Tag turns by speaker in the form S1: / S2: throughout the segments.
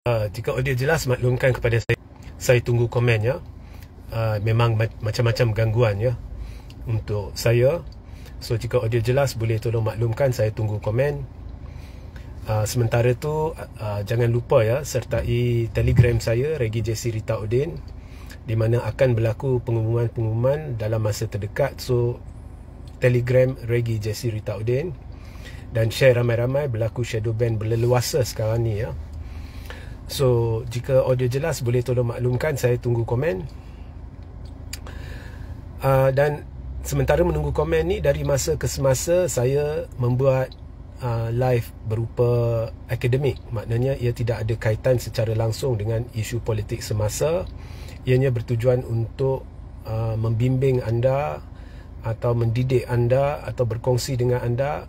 S1: Jika audio jelas, maklumkan kepada saya tunggu komen ya. Memang macam-macam gangguan ya untuk saya. So jika audio jelas, boleh tolong maklumkan, saya tunggu komen. Sementara tu jangan lupa ya, sertai Telegram saya Regi JC Rita Udin, di mana akan berlaku pengumuman-pengumuman dalam masa terdekat. So Telegram Regi JC Rita Udin, dan share ramai-ramai, berlaku shadow ban berleluasa sekarang ni ya. So jika audio jelas, boleh tolong maklumkan, saya tunggu komen. Dan sementara menunggu komen ni, dari masa ke semasa saya membuat live berupa akademik. Maknanya ia tidak ada kaitan secara langsung dengan isu politik semasa. Ianya bertujuan untuk membimbing anda atau mendidik anda atau berkongsi dengan anda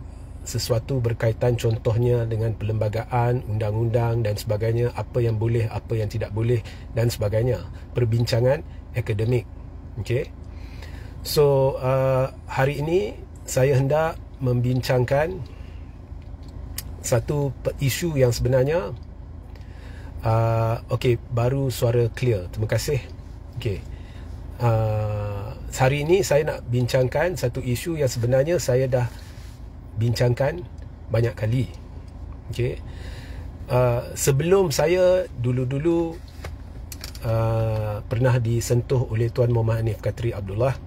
S1: sesuatu berkaitan, contohnya dengan perlembagaan, undang-undang dan sebagainya, apa yang boleh, apa yang tidak boleh dan sebagainya. Perbincangan akademik. Okey. So hari ini saya hendak membincangkan satu isu yang sebenarnya okey, baru suara clear. Terima kasih. Okey. Hari ini saya nak bincangkan satu isu yang sebenarnya saya dah bincangkan banyak kali. Okey. Sebelum saya dulu-dulu pernah disentuh oleh Tuan Muhammad Hanif Katri Abdullah,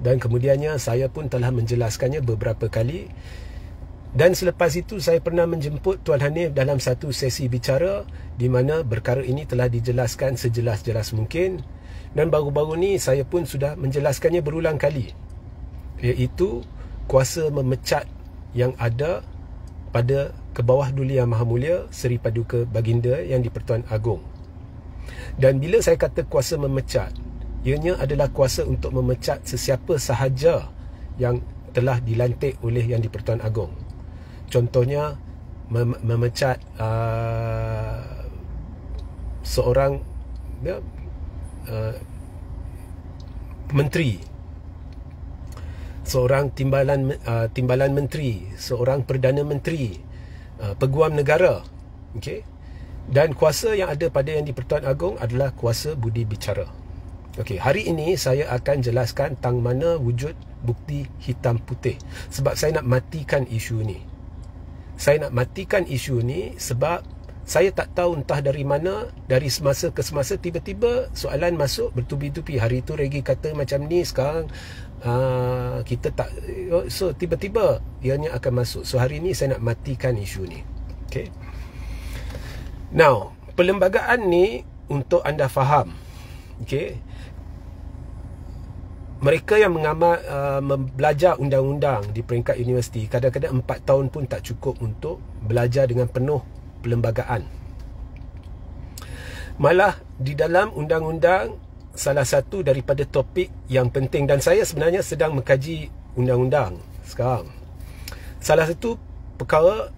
S1: dan kemudiannya saya pun telah menjelaskannya beberapa kali. Dan selepas itu saya pernah menjemput Tuan Hanif dalam satu sesi bicara di mana perkara ini telah dijelaskan sejelas-jelas mungkin. Dan baru-baru ni saya pun sudah menjelaskannya berulang kali, iaitu kuasa memecat yang ada pada Kebawah Duli Yang Maha Mulia Seri Paduka Baginda Yang di-Pertuan Agong. Dan bila saya kata kuasa memecat, ianya adalah kuasa untuk memecat sesiapa sahaja yang telah dilantik oleh Yang di-Pertuan Agong. Contohnya memecat seorang menteri, seorang timbalan menteri, seorang perdana menteri, peguam negara. Okey. Dan kuasa yang ada pada Yang di-Pertuan Agong adalah kuasa budi bicara. Okey, hari ini saya akan jelaskan tang mana wujud bukti hitam putih, sebab saya nak matikan isu ni. Saya nak matikan isu ni sebab saya tak tahu entah dari mana, dari semasa ke semasa tiba-tiba soalan masuk bertubi-tubi. Hari tu Regi kata macam ni, sekarang kita tak, so tiba-tiba ianya akan masuk. So hari ni saya nak matikan isu ni. Okay. Now, perlembagaan ni untuk anda faham, okay, mereka yang mengamal belajar undang-undang di peringkat universiti, kadang-kadang 4 tahun pun tak cukup untuk belajar dengan penuh perlembagaan. Malah di dalam undang-undang, salah satu daripada topik yang penting, dan saya sebenarnya sedang mengkaji undang-undang sekarang, salah satu perkara,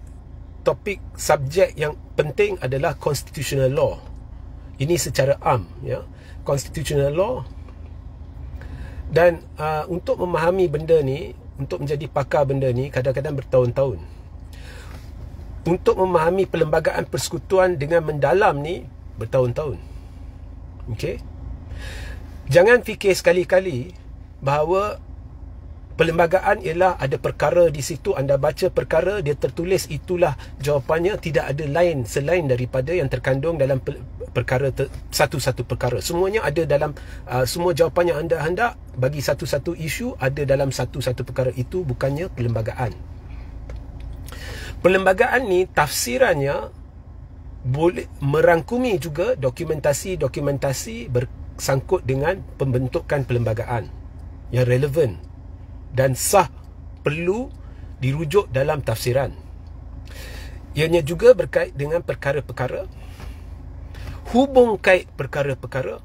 S1: topik, subjek yang penting adalah constitutional law. Ini secara am ya, constitutional law. Dan untuk memahami benda ni, untuk menjadi pakar benda ni, kadang-kadang bertahun-tahun. Untuk memahami perlembagaan persekutuan dengan mendalam ni, bertahun-tahun. Okey. Jangan fikir sekali-kali bahawa perlembagaan ialah ada perkara di situ, anda baca perkara, dia tertulis, itulah jawapannya. Tidak ada lain selain daripada yang terkandung dalam perkara satu-satu perkara. Semuanya ada dalam semua jawapan yang anda hendak bagi satu-satu isu ada dalam satu-satu perkara. Itu bukannya perlembagaan. Perlembagaan ni tafsirannya boleh merangkumi juga dokumentasi-dokumentasi bersangkut dengan pembentukan perlembagaan yang relevan dan sah, perlu dirujuk dalam tafsiran. Ianya juga berkait dengan perkara-perkara, hubung kait perkara-perkara.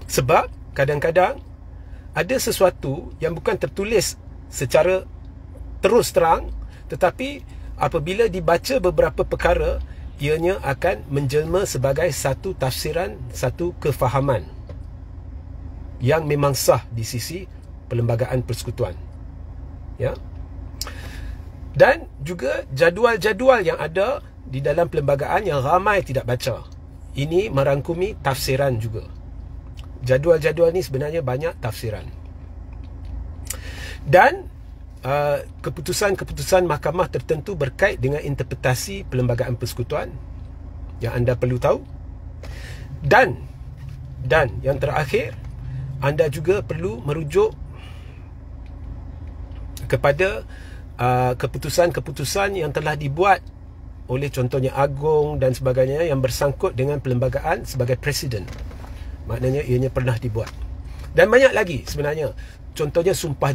S1: Sebab kadang-kadang ada sesuatu yang bukan tertulis secara terus terang, tetapi apabila dibaca beberapa perkara, ianya akan menjelma sebagai satu tafsiran, satu kefahaman yang memang sah di sisi perlembagaan persekutuan. Ya. Dan juga jadual-jadual yang ada di dalam perlembagaan yang ramai tidak baca. Ini merangkumi tafsiran juga. Jadual-jadual ni sebenarnya banyak tafsiran. Dan keputusan-keputusan mahkamah tertentu berkait dengan interpretasi perlembagaan persekutuan yang anda perlu tahu. Dan yang terakhir, anda juga perlu merujuk kepada keputusan-keputusan yang telah dibuat oleh contohnya Agong dan sebagainya yang bersangkut dengan perlembagaan sebagai presiden. Maknanya ianya pernah dibuat. Dan banyak lagi sebenarnya. Contohnya sumpah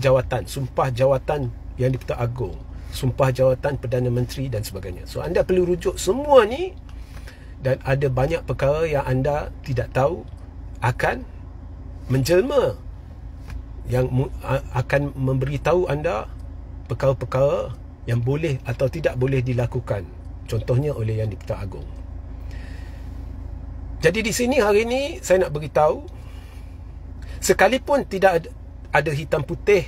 S1: jawatan yang di-Pertuan Agong, sumpah jawatan Perdana Menteri dan sebagainya. So anda perlu rujuk semua ni, dan ada banyak perkara yang anda tidak tahu akan menjelma, yang akan memberitahu anda perkara-perkara yang boleh atau tidak boleh dilakukan, contohnya oleh yang di-Pertuan Agong. Jadi di sini hari ini saya nak beritahu, sekalipun tidak ada hitam putih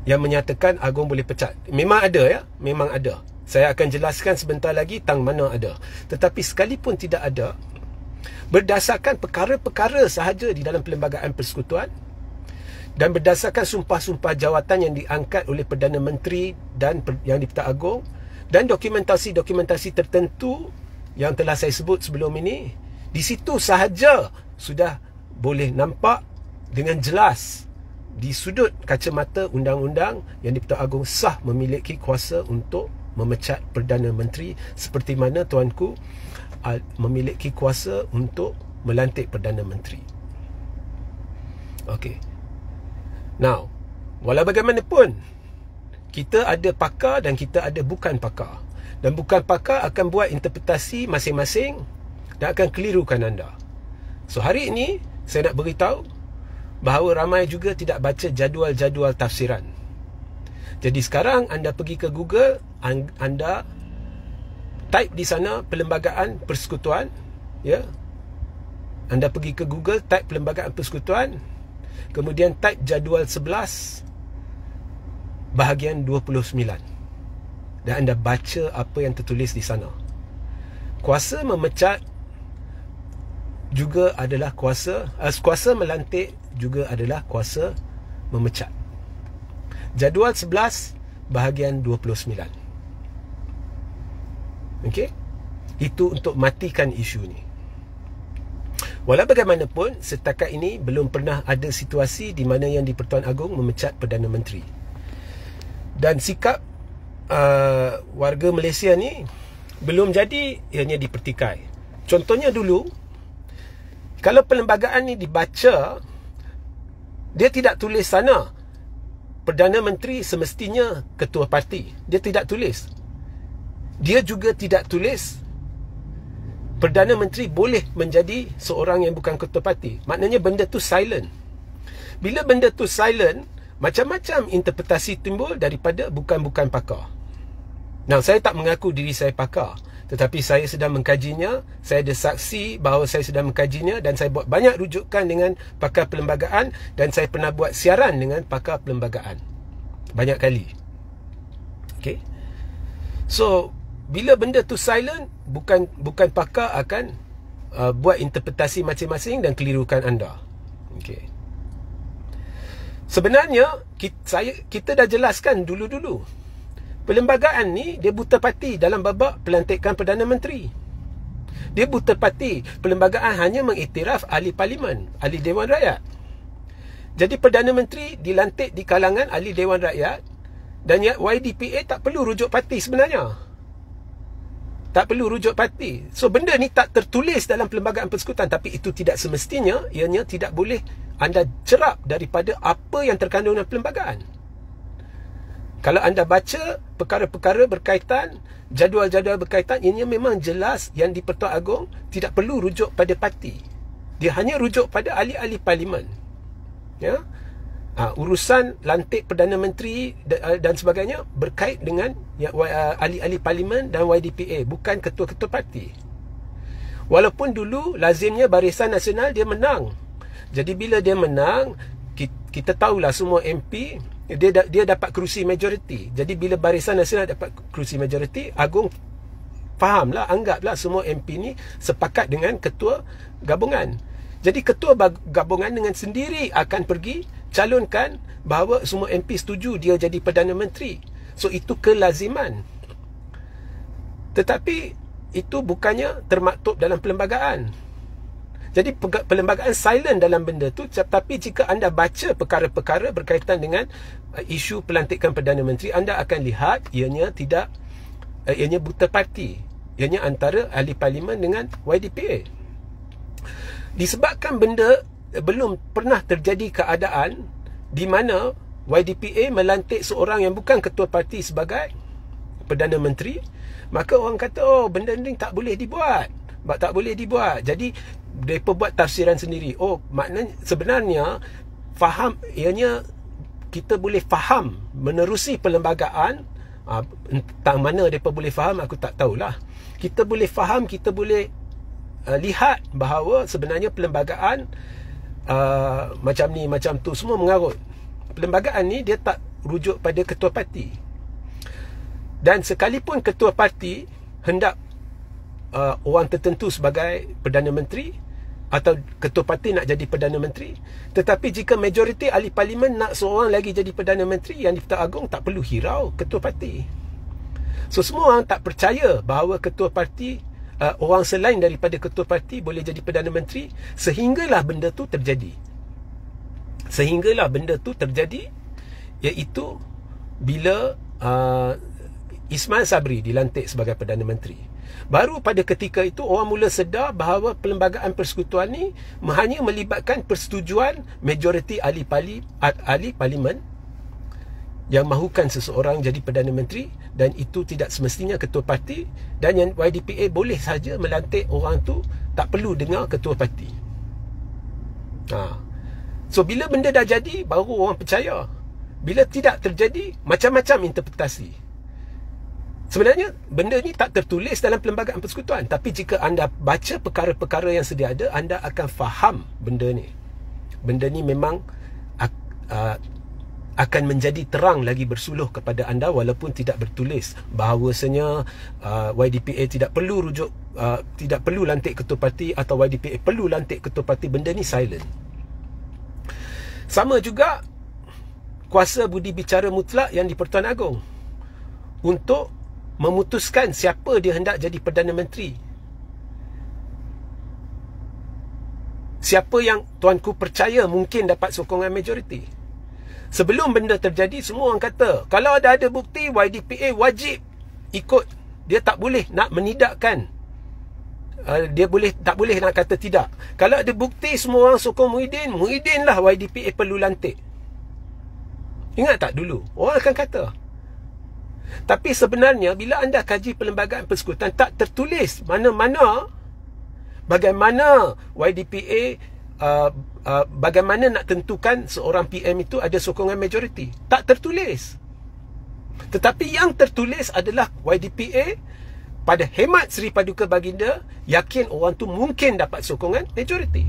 S1: yang menyatakan Agong boleh pecat. Memang ada ya, memang ada. Saya akan jelaskan sebentar lagi tang mana ada. Tetapi sekalipun tidak ada, berdasarkan perkara-perkara sahaja di dalam perlembagaan persekutuan dan berdasarkan sumpah-sumpah jawatan yang diangkat oleh Perdana Menteri dan yang di-Pertuan Agong dan dokumentasi-dokumentasi tertentu yang telah saya sebut sebelum ini, di situ sahaja sudah boleh nampak dengan jelas di sudut kacamata undang-undang yang di-Pertuan Agong sah memiliki kuasa untuk memecat Perdana Menteri, seperti mana tuanku memiliki kuasa untuk melantik Perdana Menteri. Okey. Now, walau bagaimanapun, kita ada pakar dan kita ada bukan pakar. Dan bukan pakar akan buat interpretasi masing-masing dan akan kelirukan anda. So hari ini saya nak beritahu bahawa ramai juga tidak baca jadual-jadual tafsiran. Jadi sekarang anda pergi ke Google, anda type di sana perlembagaan persekutuan, ya. Anda pergi ke Google, type perlembagaan persekutuan, kemudian type jadual 11 bahagian 29. Dan anda baca apa yang tertulis di sana. Kuasa memecat juga adalah kuasa melantik juga adalah kuasa memecat. Jadual 11 bahagian 29. Okey? Itu untuk matikan isu ni. Walau bagaimanapun, setakat ini belum pernah ada situasi di mana yang di-Pertuan Agong memecat Perdana Menteri. Dan sikap warga Malaysia ni belum jadi, ianya dipertikai. Contohnya dulu, kalau perlembagaan ni dibaca, dia tidak tulis sana Perdana Menteri semestinya ketua parti. Dia tidak tulis. Dia juga tidak tulis Perdana Menteri boleh menjadi seorang yang bukan ketua parti. Maknanya benda tu silent. Bila benda tu silent, macam-macam interpretasi timbul daripada bukan-bukan pakar. Nah, saya tak mengaku diri saya pakar, tetapi saya sedang mengkajinya. Saya ada saksi bahawa saya sedang mengkajinya, dan saya buat banyak rujukan dengan pakar perlembagaan, dan saya pernah buat siaran dengan pakar perlembagaan banyak kali. Okay. So bila benda tu silent, bukan pakar akan buat interpretasi masing-masing dan kelirukan anda. Okay. Sebenarnya kita dah jelaskan dulu-dulu, perlembagaan ni dia buta parti dalam babak pelantikan Perdana Menteri. Dia buta parti. Perlembagaan hanya mengiktiraf ahli parlimen, ahli Dewan Rakyat. Jadi Perdana Menteri dilantik di kalangan ahli Dewan Rakyat, dan YDPA tak perlu rujuk parti sebenarnya. Tak perlu rujuk parti. So benda ni tak tertulis dalam perlembagaan persekutuan, tapi itu tidak semestinya, ianya tidak boleh anda cerap daripada apa yang terkandung dalam perlembagaan. Kalau anda baca perkara-perkara berkaitan, jadual-jadual berkaitan, ianya memang jelas yang di Pertuan Agong tidak perlu rujuk pada parti. Dia hanya rujuk pada ahli-ahli parlimen. Ya? Urusan lantik Perdana Menteri dan sebagainya berkait dengan ahli-ahli parlimen dan YDPA, bukan ketua-ketua parti. Walaupun dulu lazimnya Barisan Nasional dia menang. Jadi bila dia menang, kita tahulah semua MP dia dapat kerusi majoriti. Jadi bila Barisan Nasional dapat kerusi majoriti, Agong fahamlah, anggaplah semua MP ni sepakat dengan ketua gabungan. Jadi ketua gabungan dengan sendiri akan pergi calonkan bahawa semua MP setuju dia jadi Perdana Menteri. So itu kelaziman. Tetapi itu bukannya termaktub dalam perlembagaan. Jadi perlembagaan silent dalam benda tu. Tapi jika anda baca perkara-perkara berkaitan dengan isu pelantikan Perdana Menteri, anda akan lihat ianya buta parti. Ianya antara ahli parlimen dengan YDPA. Disebabkan benda belum pernah terjadi keadaan di mana YDPA melantik seorang yang bukan ketua parti sebagai Perdana Menteri, maka orang kata, oh, benda ni tak boleh dibuat. Tak boleh dibuat. Jadi mereka buat tafsiran sendiri. Oh, maknanya sebenarnya faham, ianya kita boleh faham menerusi perlembagaan. Entah mana mereka boleh faham, aku tak tahulah. Kita boleh faham, kita boleh lihat bahawa sebenarnya perlembagaan macam ni, macam tu, semua mengarut. Perlembagaan ni dia tak rujuk pada ketua parti. Dan sekalipun ketua parti hendak orang tertentu sebagai Perdana Menteri, atau ketua parti nak jadi Perdana Menteri, tetapi jika majoriti ahli parlimen nak seorang lagi jadi Perdana Menteri, yang di-Pertuan Agong tak perlu hirau ketua parti. So semua orang tak percaya bahawa ketua parti, orang selain daripada ketua parti boleh jadi Perdana Menteri, sehinggalah benda tu terjadi. Iaitu bila Ismail Sabri dilantik sebagai Perdana Menteri. Baru pada ketika itu orang mula sedar bahawa perlembagaan persekutuan ni hanya melibatkan persetujuan majoriti ahli parlimen yang mahukan seseorang jadi Perdana Menteri, dan itu tidak semestinya ketua parti, dan yang YDPA boleh saja melantik orang tu, tak perlu dengar ketua parti. So bila benda dah jadi, baru orang percaya. Bila tidak terjadi, macam-macam interpretasi. Sebenarnya benda ni tak tertulis dalam perlembagaan persekutuan, tapi jika anda baca perkara-perkara yang sedia ada, anda akan faham benda ni. Benda ni memang akan menjadi terang lagi bersuluh kepada anda, walaupun tidak bertulis bahawasanya YDPA tidak perlu rujuk, tidak perlu lantik ketua parti, atau YDPA perlu lantik ketua parti. Benda ni silent. Sama juga kuasa budi bicara mutlak yang di Pertuan Agong untuk memutuskan siapa dia hendak jadi Perdana Menteri. Siapa yang tuanku percaya mungkin dapat sokongan majoriti. Sebelum benda terjadi, semua orang kata kalau ada bukti, YDPA wajib ikut. Dia tak boleh nak menidakkan. Tak boleh nak kata tidak. Kalau ada bukti semua orang sokong Muhyiddin lah YDPA perlu lantik. Ingat tak dulu? Orang akan kata. Tapi sebenarnya bila anda kaji perlembagaan persekutuan, tak tertulis mana-mana bagaimana YDPA bagaimana nak tentukan seorang PM itu ada sokongan majoriti. Tak tertulis. Tetapi yang tertulis adalah YDPA pada hemat Seri Paduka Baginda yakin orang tu mungkin dapat sokongan majoriti.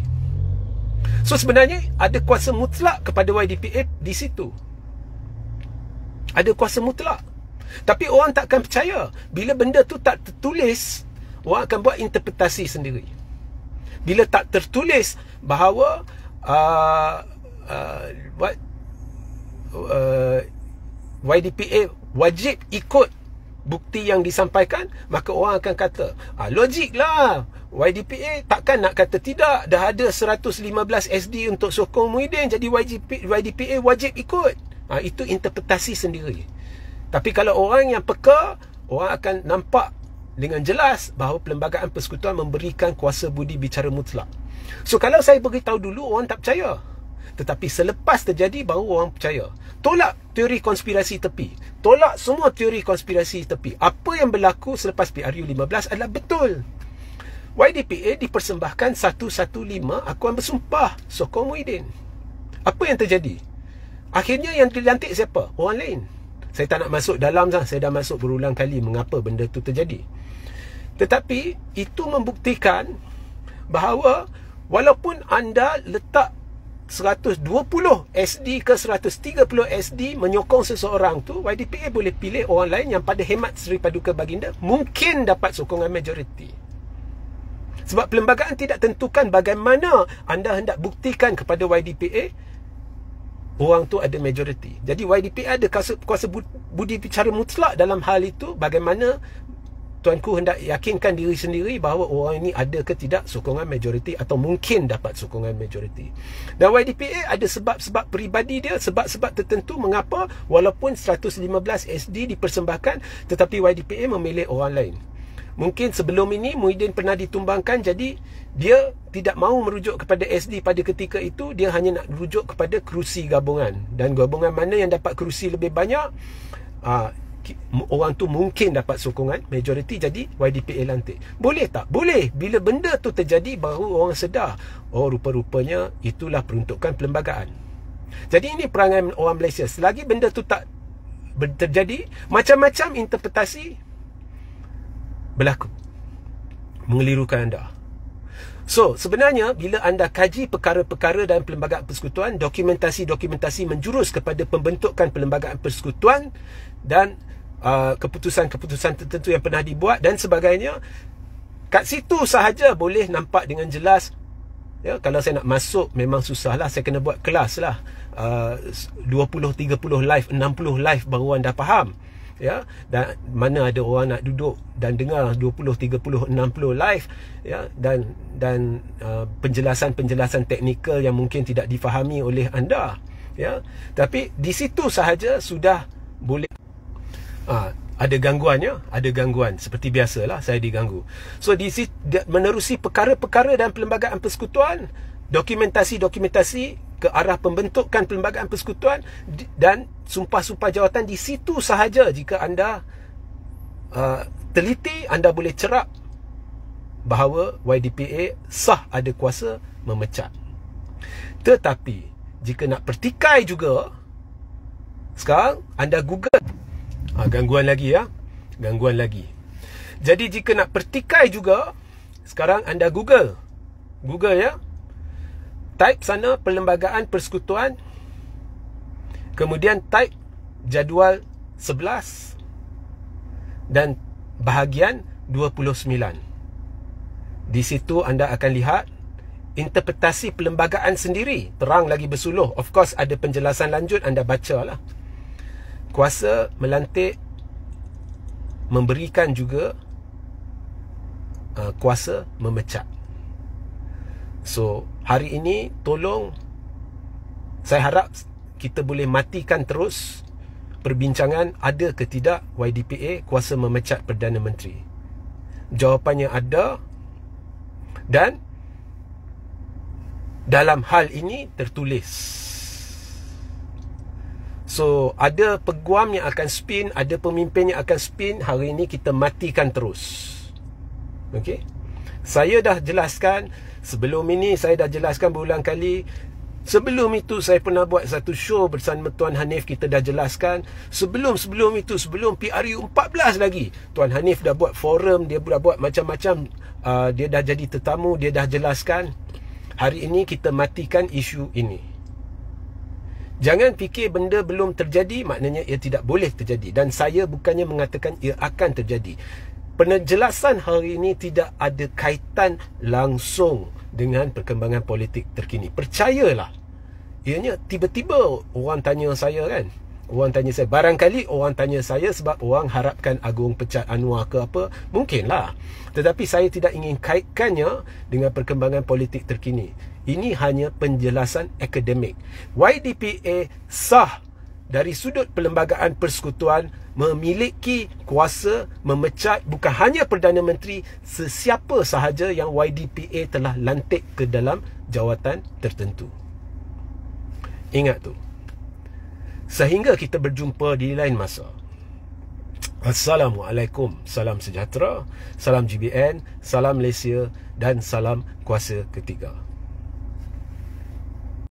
S1: So sebenarnya ada kuasa mutlak kepada YDPA di situ. Ada kuasa mutlak. Tapi orang takkan percaya. Bila benda tu tak tertulis, orang akan buat interpretasi sendiri. Bila tak tertulis bahawa YDPA wajib ikut bukti yang disampaikan, maka orang akan kata, logik lah, YDPA takkan nak kata tidak. Dah ada 115 SD untuk sokong Muhyiddin, jadi YDPA wajib ikut. Itu interpretasi sendiri. Tapi kalau orang yang peka, orang akan nampak dengan jelas bahawa perlembagaan persekutuan memberikan kuasa budi bicara mutlak. So kalau saya beritahu dulu, orang tak percaya. Tetapi selepas terjadi, baru orang percaya. Tolak teori konspirasi tepi. Tolak semua teori konspirasi tepi. Apa yang berlaku selepas PRU 15 adalah betul. YDPA dipersembahkan 115 akuan bersumpah sokong Muhyiddin. Apa yang terjadi? Akhirnya yang dilantik siapa? Orang lain. Saya tak nak masuk dalam, saya dah masuk berulang kali mengapa benda tu terjadi. Tetapi itu membuktikan bahawa walaupun anda letak 120 SD ke 130 SD menyokong seseorang tu, YDPA boleh pilih orang lain yang pada hemat Seri Paduka Baginda mungkin dapat sokongan majoriti. Sebab perlembagaan tidak tentukan bagaimana anda hendak buktikan kepada YDPA orang tu ada majoriti. Jadi YDPA ada kuasa budi bicara mutlak dalam hal itu, bagaimana tuanku hendak yakinkan diri sendiri bahawa orang ini ada ke tidak sokongan majoriti atau mungkin dapat sokongan majoriti. Dan YDPA ada sebab-sebab peribadi dia, sebab-sebab tertentu mengapa walaupun 115 SD dipersembahkan tetapi YDPA memilih orang lain. Mungkin sebelum ini Muhyiddin pernah ditumbangkan, jadi dia tidak mahu merujuk kepada SD pada ketika itu, dia hanya nak merujuk kepada kerusi gabungan. Dan gabungan mana yang dapat kerusi lebih banyak, orang tu mungkin dapat sokongan majoriti, jadi YDPA lantik. Boleh tak? Boleh. Bila benda tu terjadi baru orang sedar, oh rupa-rupanya itulah peruntukan perlembagaan. Jadi ini perangai orang Malaysia. Selagi benda tu tak terjadi, macam-macam interpretasi berlaku mengelirukan anda. So, sebenarnya bila anda kaji perkara-perkara dalam Perlembagaan Persekutuan, dokumentasi-dokumentasi menjurus kepada pembentukan Perlembagaan Persekutuan dan keputusan-keputusan tertentu yang pernah dibuat dan sebagainya, kat situ sahaja boleh nampak dengan jelas. Ya, kalau saya nak masuk memang susah lah, saya kena buat kelas lah, 20-30 live, 60 live baru anda faham. Ya, dan mana ada orang nak duduk dan dengar 20, 30, 60 live, ya, dan penjelasan-penjelasan teknikal yang mungkin tidak difahami oleh anda, ya. Tapi di situ sahaja sudah boleh ada gangguannya, ada gangguan seperti biasalah saya diganggu. So di situ menerusi perkara-perkara dalam Perlembagaan Persekutuan, dokumentasi-dokumentasi ke arah pembentukan Perlembagaan Persekutuan dan sumpah-sumpah jawatan, di situ sahaja jika anda teliti, anda boleh cerap bahawa YDPA sah ada kuasa memecat. Tetapi jika nak pertikai juga, sekarang anda Google, gangguan lagi, ya, gangguan lagi. Jadi jika nak pertikai juga, sekarang anda Google, ya, type sana Perlembagaan Persekutuan, kemudian type jadual 11 dan bahagian 29. Di situ anda akan lihat interpretasi perlembagaan sendiri, terang lagi bersuluh. Of course ada penjelasan lanjut, anda bacalah. Kuasa melantik memberikan juga kuasa memecat. So, hari ini tolong, saya harap kita boleh matikan terus perbincangan ada ke tidak YDPA kuasa memecat Perdana Menteri. Jawapannya ada, dan dalam hal ini tertulis. So, ada peguam yang akan spin, ada pemimpin yang akan spin. Hari ini kita matikan terus. Okey? Saya dah jelaskan. Sebelum ini saya dah jelaskan berulang kali. Sebelum itu saya pernah buat satu show bersama Tuan Hanif, kita dah jelaskan. Sebelum itu, sebelum PRU 14 lagi, Tuan Hanif dah buat forum, dia dah buat macam-macam, dia dah jadi tetamu, dia dah jelaskan. Hari ini kita matikan isu ini. Jangan fikir benda belum terjadi maknanya ia tidak boleh terjadi. Dan saya bukannya mengatakan ia akan terjadi. Penjelasan hari ini tidak ada kaitan langsung dengan perkembangan politik terkini. Percayalah. Ianya tiba-tiba orang tanya saya, kan. Orang tanya saya. Barangkali orang tanya saya sebab orang harapkan Agong pecat Anwar ke apa. Mungkinlah. Tetapi saya tidak ingin kaitkannya dengan perkembangan politik terkini. Ini hanya penjelasan akademik. YDPA sah dari sudut Perlembagaan Persekutuan memiliki kuasa memecat bukan hanya Perdana Menteri, sesiapa sahaja yang YDPA telah lantik ke dalam jawatan tertentu. Ingat tu. Sehingga kita berjumpa di lain masa. Assalamualaikum. Salam sejahtera, salam GBN, salam Malaysia dan salam kuasa ketiga.